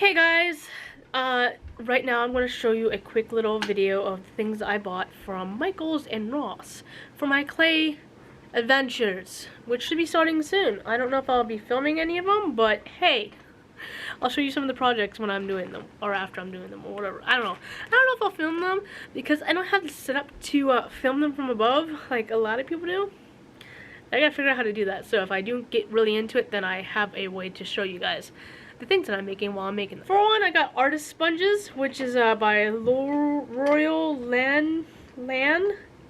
Hey guys, right now I'm going to show you a quick little video of the things I bought from Michaels and Ross for my clay adventures, which should be starting soon. I don't know if I'll be filming any of them, but hey, I'll show you some of the projects when I'm doing them, or after I'm doing them, or whatever. I don't know if I'll film them, because I don't have the setup to film them from above, like a lot of people do. I gotta figure out how to do that, so if I do get really into it, then I have a way to show you guys the things that I'm making while I'm making them. For one, I got artist sponges, which is by Royal Land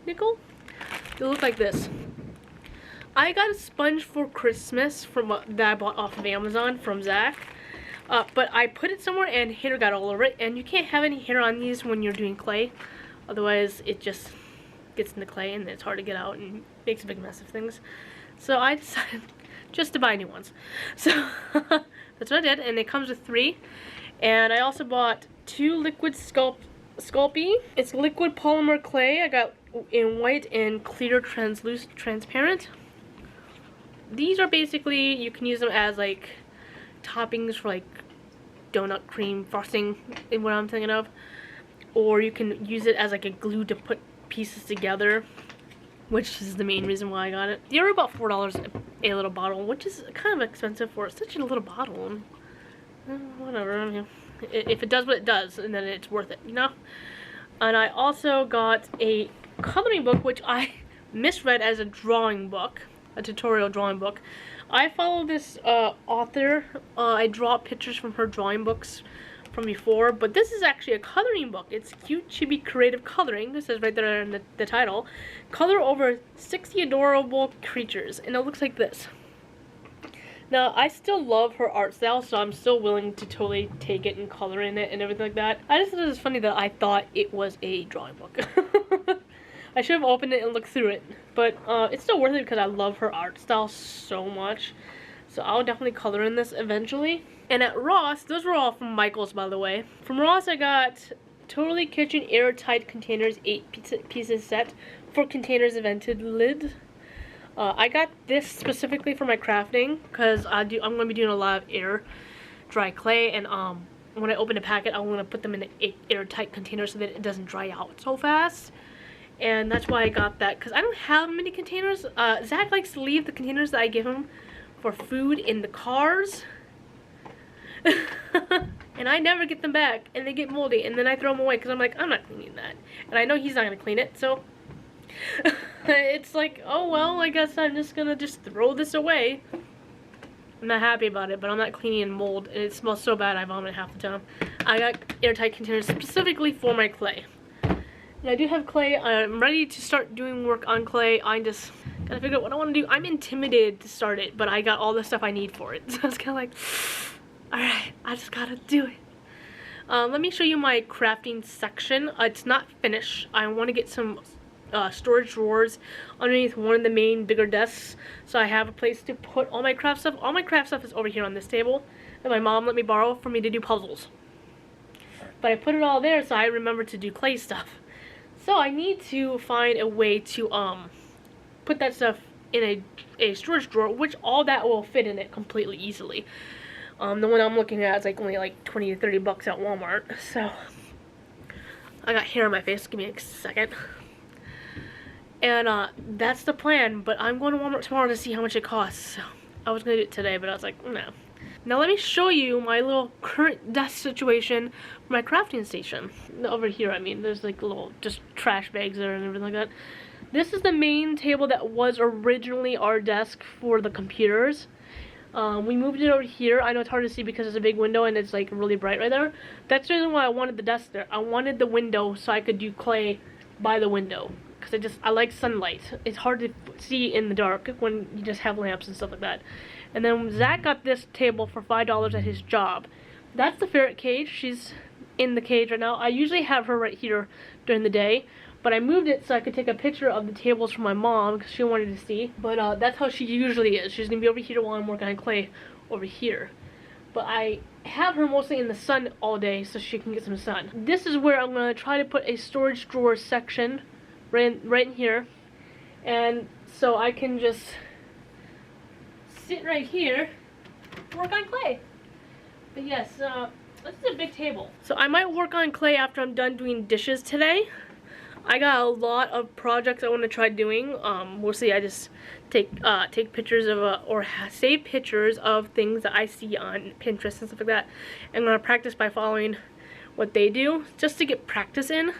Nickel. They look like this. I got a sponge for Christmas from that I bought off of Amazon from Zach, but I put it somewhere and hair got all over it, and you can't have any hair on these when you're doing clay, otherwise it just gets in the clay and it's hard to get out and makes a big mess of things. So I decided just to buy new ones. So that's what I did, and it comes with 3. And I also bought 2 liquid Sculpey. It's liquid polymer clay. I got in white and clear transparent. These are basically, you can use them as like toppings for like donut cream frosting, is what I'm thinking of. Or you can use it as like a glue to put pieces together, which is the main reason why I got it. They were about $4 a little bottle, which is kind of expensive for such a little bottle. Whatever, you know, if it does what it does, and then it's worth it, you know? And I also got a coloring book, which I misread as a drawing book, a tutorial drawing book. I follow this author. I draw pictures from her drawing books from before, but this is actually a coloring book. It's cute, chibi, creative coloring. It says right there in the title. Color over 60 adorable creatures, and it looks like this. Now, I still love her art style, so I'm still willing to totally take it and color in it and everything like that. I just thought it was funny that I thought it was a drawing book. I should have opened it and looked through it, but it's still worth it because I love her art style so much. So I'll definitely color in this eventually. And at Ross, those were all from Michaels, by the way. From Ross, I got Totally Kitchen Airtight Containers 8 pieces set for containers vented lid. I got this specifically for my crafting because I'm going to be doing a lot of air dry clay, and when I open a packet, I'm going to put them in an airtight container so that it doesn't dry out so fast. And that's why I got that, because I don't have many containers. Zach likes to leave the containers that I give him for food in the cars. And I never get them back, and they get moldy, and then I throw them away because I'm like, I'm not cleaning that, and I know he's not gonna clean it, so it's like, oh well, I guess I'm just gonna throw this away. I'm not happy about it, but I'm not cleaning mold, and it smells so bad I vomit half the time. I got airtight containers specifically for my clay. And I do have clay. I'm ready to start doing work on clay. I just gotta figure out what I want to do. I'm intimidated to start it, but I got all the stuff I need for it. So it's kind of like, alright, I just gotta do it. Let me show you my crafting section. It's not finished. I want to get some storage drawers underneath one of the main bigger desks, so I have a place to put all my craft stuff. All my craft stuff is over here on this table that my mom let me borrow for me to do puzzles. But I put it all there so I remember to do clay stuff. So I need to find a way to put that stuff in a storage drawer, which all that will fit in it completely easily. The one I'm looking at is like only like 20 to 30 bucks at Walmart. So I got hair on my face. Give me a second. And that's the plan. But I'm going to Walmart tomorrow to see how much it costs. So I was gonna do it today, but I was like, no. Now let me show you my little current desk situation for my crafting station. Over here, I mean, there's like little just trash bags there and everything like that. This is the main table that was originally our desk for the computers. We moved it over here. I know it's hard to see because there's a big window and it's like really bright right there. That's the reason why I wanted the desk there. I wanted the window so I could do clay by the window. Because I like sunlight. It's hard to see in the dark when you just have lamps and stuff like that. And then Zach got this table for $5 at his job. That's the ferret cage. She's in the cage right now. I usually have her right here during the day, but I moved it so I could take a picture of the tables for my mom because she wanted to see. But that's how she usually is. She's gonna be over here while I'm working on clay over here. But I have her mostly in the sun all day so she can get some sun. This is where I'm gonna try to put a storage drawer section right in here, and so I can just sit right here, work on clay. But yes, This is a big table. So I might work on clay after I'm done doing dishes today. I got a lot of projects I want to try doing. Mostly I just take pictures of or save pictures of things that I see on Pinterest and stuff like that. I'm gonna practice by following what they do just to get practice in,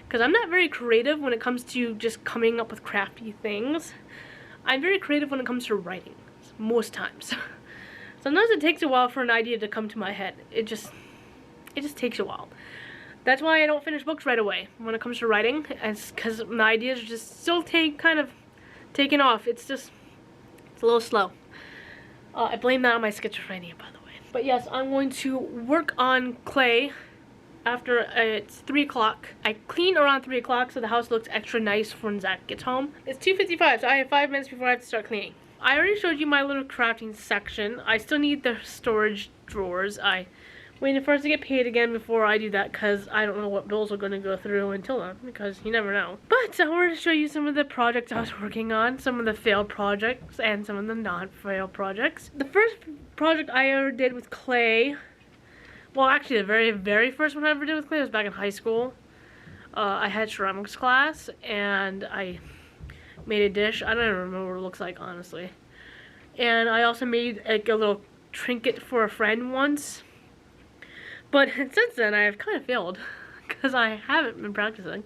because I'm not very creative when it comes to just coming up with crafty things. I'm very creative when it comes to writing most times. Sometimes it takes a while for an idea to come to my head. It just takes a while. That's why I don't finish books right away when it comes to writing. It's because my ideas are just still kind of taking off. It's a little slow. I blame that on my schizophrenia, by the way. But yes, I'm going to work on clay after it's 3 o'clock. I clean around 3 o'clock so the house looks extra nice when Zach gets home. It's 2:55, so I have 5 minutes before I have to start cleaning. I already showed you my little crafting section. I still need the storage drawers. I waiting for us to get paid again before I do that, because I don't know what bills are going to go through until then, because you never know. But I wanted to show you some of the projects I was working on, some of the failed projects and some of the non-failed projects. The first project I ever did with clay, well actually the very first one I ever did with clay was back in high school. I had ceramics class and I made a dish. I don't even remember what it looks like, honestly. And I also made like a little trinket for a friend once. But since then, I have kind of failed because I haven't been practicing.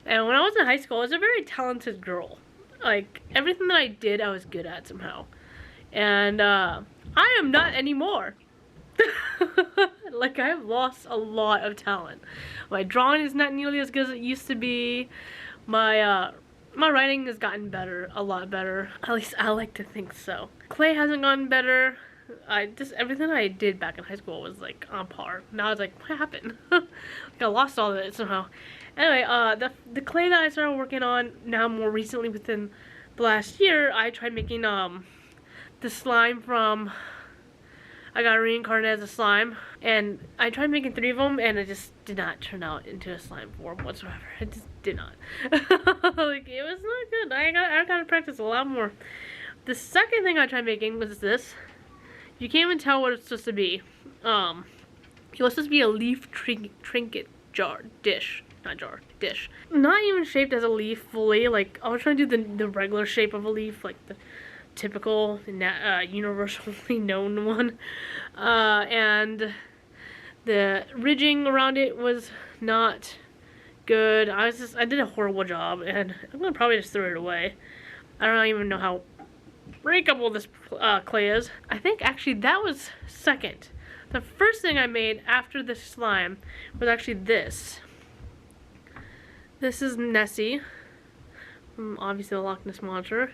And when I was in high school, I was a very talented girl. Like, everything that I did, I was good at somehow. And I am not anymore. Like, I have lost a lot of talent. My drawing is not nearly as good as it used to be. My writing has gotten better, a lot better. At least I like to think so. Clay hasn't gotten better. Everything I did back in high school was like on par. Now it's like, what happened? Like I lost all of it somehow. Anyway, the clay that I started working on now more recently within the last year, I tried making the slime from, I got reincarnated as a slime, and I tried making 3 of them and it just did not turn out into a slime form whatsoever. It just did not. Like, it was not good. I gotta practice a lot more. The second thing I tried making was this. You can't even tell what it's supposed to be. It was supposed to be a leaf trinket dish. Not even shaped as a leaf fully. Like, I was trying to do the regular shape of a leaf, like the typical, universally known one. And the ridging around it was not good. I did a horrible job, and I'm gonna probably just throw it away. I don't even know how breakable this clay is. I think actually that was second. The first thing I made after the slime was actually this. This is Nessie from obviously the Loch Ness Monster.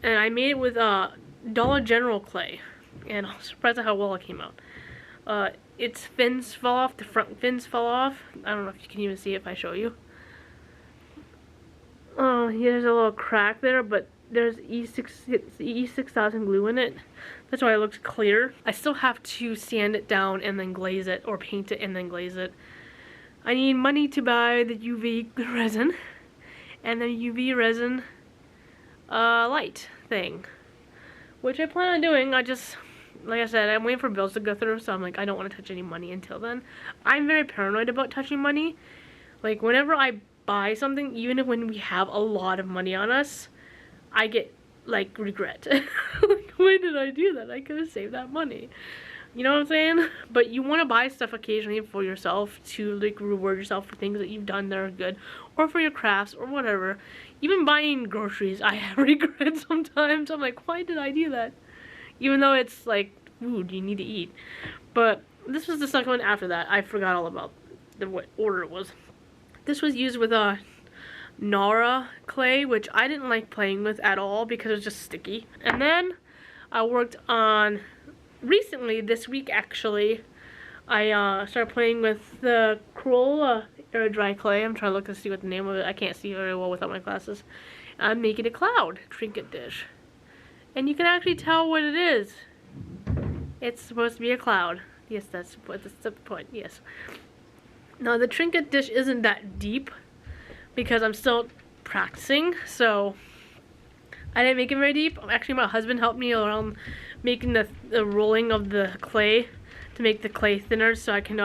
And I made it with Dollar General clay. And I was surprised at how well it came out. Its fins fell off, the front fins fell off. I don't know if you can even see it if I show you. Oh, here's a little crack there, but there's E6000 glue in it. That's why it looks clear. I still have to sand it down and then glaze it, or paint it and then glaze it. I need money to buy the UV resin and the UV resin light thing, which I plan on doing. Like I said, I'm waiting for bills to go through, so I'm like, I don't want to touch any money until then. I'm very paranoid about touching money. Like, whenever I buy something, even when we have a lot of money on us, I get like regret. Like, why did I do that? I could have saved that money. You know what I'm saying? But you want to buy stuff occasionally for yourself to like reward yourself for things that you've done that are good, or for your crafts or whatever. Even buying groceries, I regret sometimes. I'm like, why did I do that? Even though it's like food you need to eat. But this was the second one after that. I forgot all about what order it was. This was used with Nara clay, which I didn't like playing with at all because it was just sticky. And then I worked on, recently, this week actually, I started playing with the Corolla Air Dry clay. I'm trying to look to see what the name of it. I can't see very well without my glasses. I'm making a cloud trinket dish. And you can actually tell what it is. It's supposed to be a cloud. Yes, that's the point, yes. Now the trinket dish isn't that deep because I'm still practicing, so I didn't make it very deep. Actually, my husband helped me around making the rolling of the clay to make the clay thinner so I can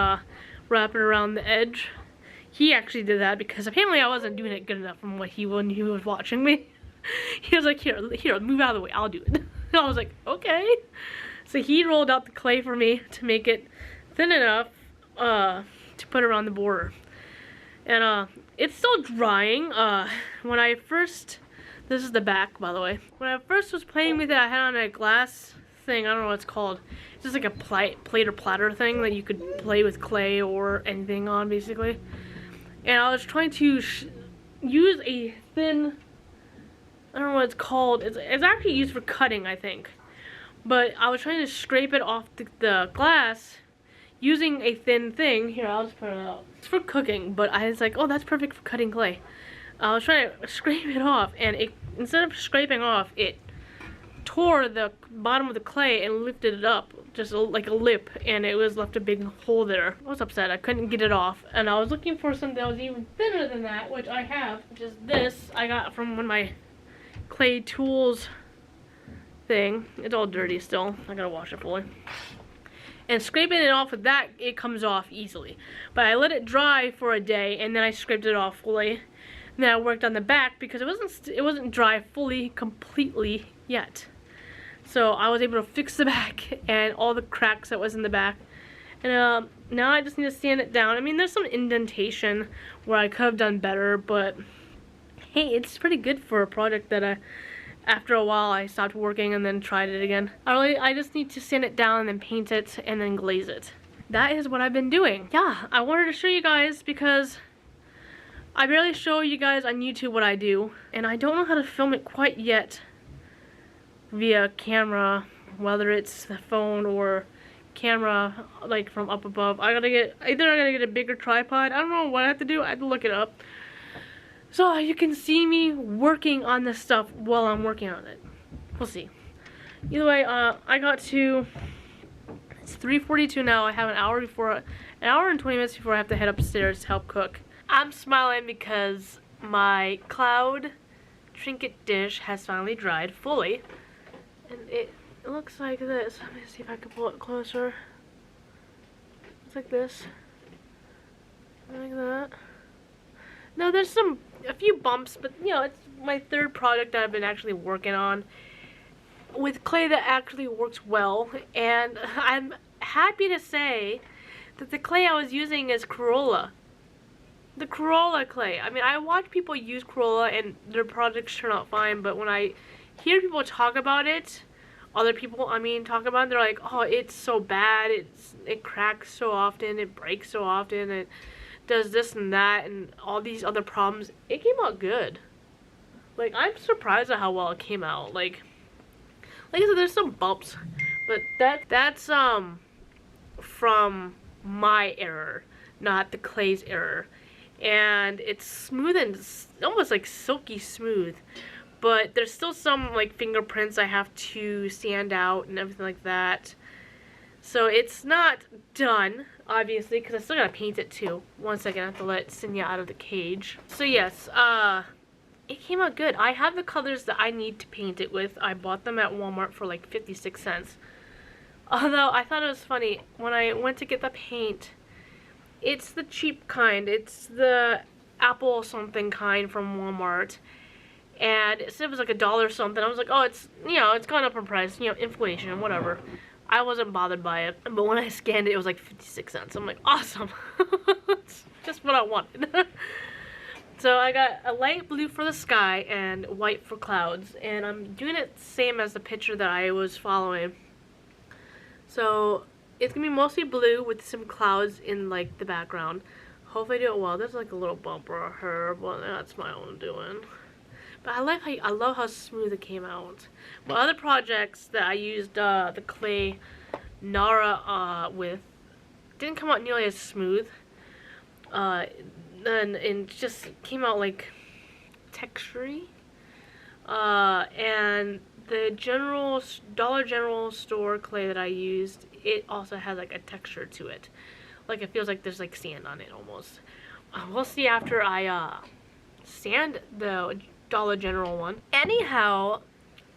wrap it around the edge. He actually did that because apparently I wasn't doing it good enough from what when he was watching me. He was like, here, move out of the way, I'll do it. And I was like, okay. So he rolled out the clay for me to make it thin enough to put around the border. And it's still drying. When I first, this is the back by the way. When I first was playing with it, I had on a glass thing, I don't know what it's called. It's just like a plate or platter thing that you could play with clay or anything on basically. And I was trying to use a thin, I don't know what it's called. It's actually used for cutting, I think. But I was trying to scrape it off the glass using a thin thing. Here, I'll just put it out. It's for cooking, but I was like, oh, that's perfect for cutting clay. I was trying to scrape it off, and instead of scraping off, it tore the bottom of the clay and lifted it up, just like a lip, and it was left a big hole there. I was upset. I couldn't get it off, and I was looking for something that was even thinner than that, which I have, which is this. I got from one of my clay tools thing. It's all dirty still. I gotta wash it fully. And scraping it off with that, it comes off easily. But I let it dry for a day, and then I scraped it off fully. And then I worked on the back because it wasn't dry fully, completely yet. So I was able to fix the back and all the cracks that was in the back. And now I just need to sand it down. I mean, there's some indentation where I could have done better, but hey, it's pretty good for a project that after a while I stopped working and then tried it again. I just need to sand it down and then paint it and then glaze it. That is what I've been doing. Yeah, I wanted to show you guys because I barely show you guys on YouTube what I do, and I don't know how to film it quite yet via camera, whether it's the phone or camera like from up above. Either I gotta get a bigger tripod. I don't know what I have to do. I have to look it up. So you can see me working on this stuff while I'm working on it. We'll see. Either way, I got to, it's 3:42 now. I have an hour and 20 minutes before I have to head upstairs to help cook. I'm smiling because my cloud trinket dish has finally dried fully. And it looks like this. Let me see if I can pull it closer. It's like this. Like that. No, there's a few bumps, but you know, it's my third project that I've been actually working on with clay that actually works well, and I'm happy to say that the clay I was using is Corolla. The Corolla clay. I mean, I watch people use Corolla and their projects turn out fine, but when I hear people talk about it, other people, I mean, talk about it, they're like, oh, it's so bad, it cracks so often, it breaks so often, it does this and that and all these other problems. It came out good. Like, I'm surprised at how well it came out. Like I said, there's some bumps, but that's from my error, not the clay's error. And it's smooth and almost like silky smooth, but there's still some like fingerprints I have to sand out and everything like that. So it's not done, obviously, because I still gotta paint it too. One second, I have to let Sinya out of the cage. So yes, it came out good. I have the colors that I need to paint it with. I bought them at Walmart for like 56 cents. Although, I thought it was funny, when I went to get the paint, it's the cheap kind. It's the apple something kind from Walmart. And it said it was like $1 something. I was like, oh, it's, you know, it's gone up in price, you know, inflation, whatever. I wasn't bothered by it, but when I scanned it, it was like 56 cents. I'm like, awesome. It's just what I wanted. So I got a light blue for the sky and white for clouds, and I'm doing it same as the picture that I was following. So it's gonna be mostly blue with some clouds in like the background. Hopefully I do it well. There's like a little bumper here, but that's my own doing. But I love how smooth it came out. My other projects that I used the clay Nara with didn't come out nearly as smooth. And it just came out like textury. And the Dollar General store clay that I used, it also has like a texture to it. Like it feels like there's like sand on it almost. We'll see after I sand the Dollar General one. Anyhow,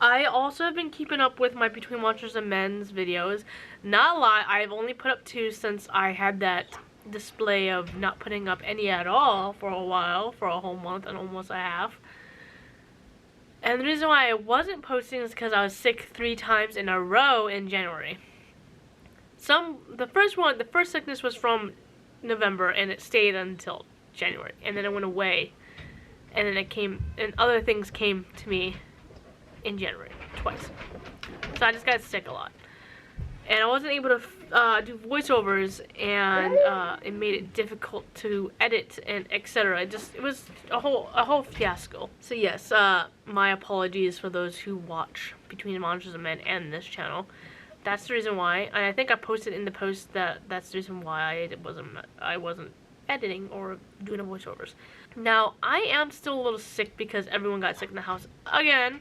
I also have been keeping up with my Between Monsters and Men's videos. Not a lot. I've only put up 2 since I had that display of not putting up any at all for a while, for a whole month and almost a half. And the reason why I wasn't posting is because I was sick 3 times in a row in January. The first sickness was from November and it stayed until January, and then it went away, and then other things came to me in January twice. So I just got sick a lot, and I wasn't able to do voiceovers, and it made it difficult to edit and etc. It was a whole fiasco. So yes, my apologies for those who watch Between Monsters and Men and this channel. That's the reason why, and I think I posted in the post that's the reason why I wasn't editing or doing the voiceovers. Now, I am still a little sick because everyone got sick in the house again.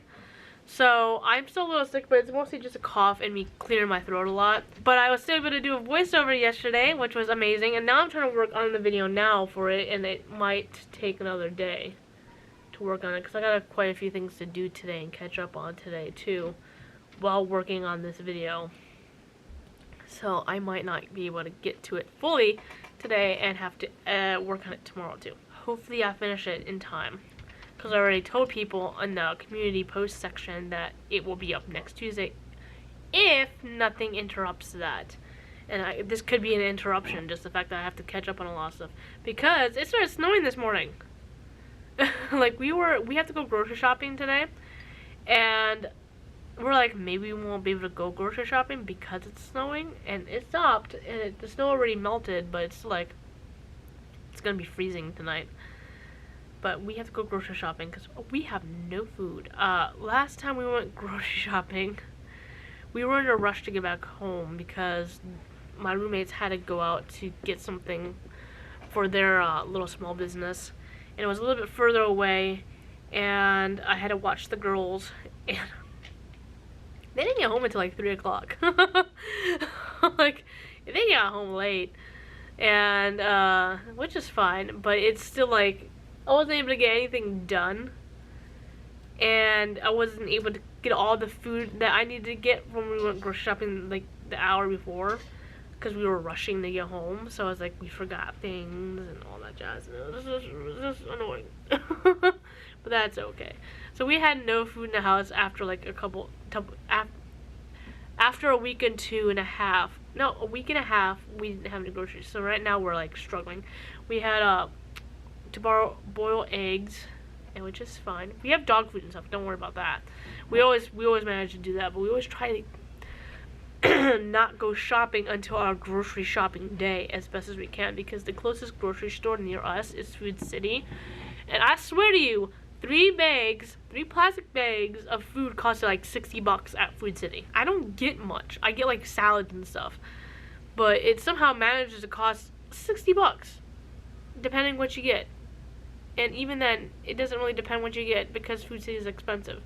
So, I'm still a little sick, but it's mostly just a cough and me clearing my throat a lot. But I was still able to do a voiceover yesterday, which was amazing. And now I'm trying to work on the video now for it, and it might take another day to work on it. Because I got quite a few things to do today and catch up on today, too, while working on this video. So, I might not be able to get to it fully today and have to work on it tomorrow, too. Hopefully, I finish it in time. Because I already told people in the community post section that it will be up next Tuesday if nothing interrupts that. And this could be an interruption, just the fact that I have to catch up on a lot of stuff. Because it started snowing this morning. Like, we have to go grocery shopping today. And we're like, maybe we won't be able to go grocery shopping because it's snowing. And it stopped, and the snow already melted, but it's like, it's going to be freezing tonight. But we have to go grocery shopping because we have no food. Last time we went grocery shopping, we were in a rush to get back home because my roommates had to go out to get something for their little small business. And it was a little bit further away, and I had to watch the girls, and they didn't get home until like 3 o'clock. Like, they got home late, and which is fine, but it's still like, I wasn't able to get anything done, and I wasn't able to get all the food that I needed to get when we went grocery shopping like the hour before, because we were rushing to get home. So I was like, we forgot things and all that jazz. And it was just annoying. But that's okay. So we had no food in the house after like after a week and a week and a half we didn't have any groceries. So right now we're like struggling. We had to boil eggs, and which is fine. We have dog food and stuff, don't worry about that. We always manage to do that, but we always try to not go shopping until our grocery shopping day as best as we can, because the closest grocery store near us is Food City, and I swear to you, 3 plastic bags of food cost like $60 at Food City. I don't get much. I get like salads and stuff, but it somehow manages to cost $60 depending what you get. And even then, it doesn't really depend what you get because Food City is expensive.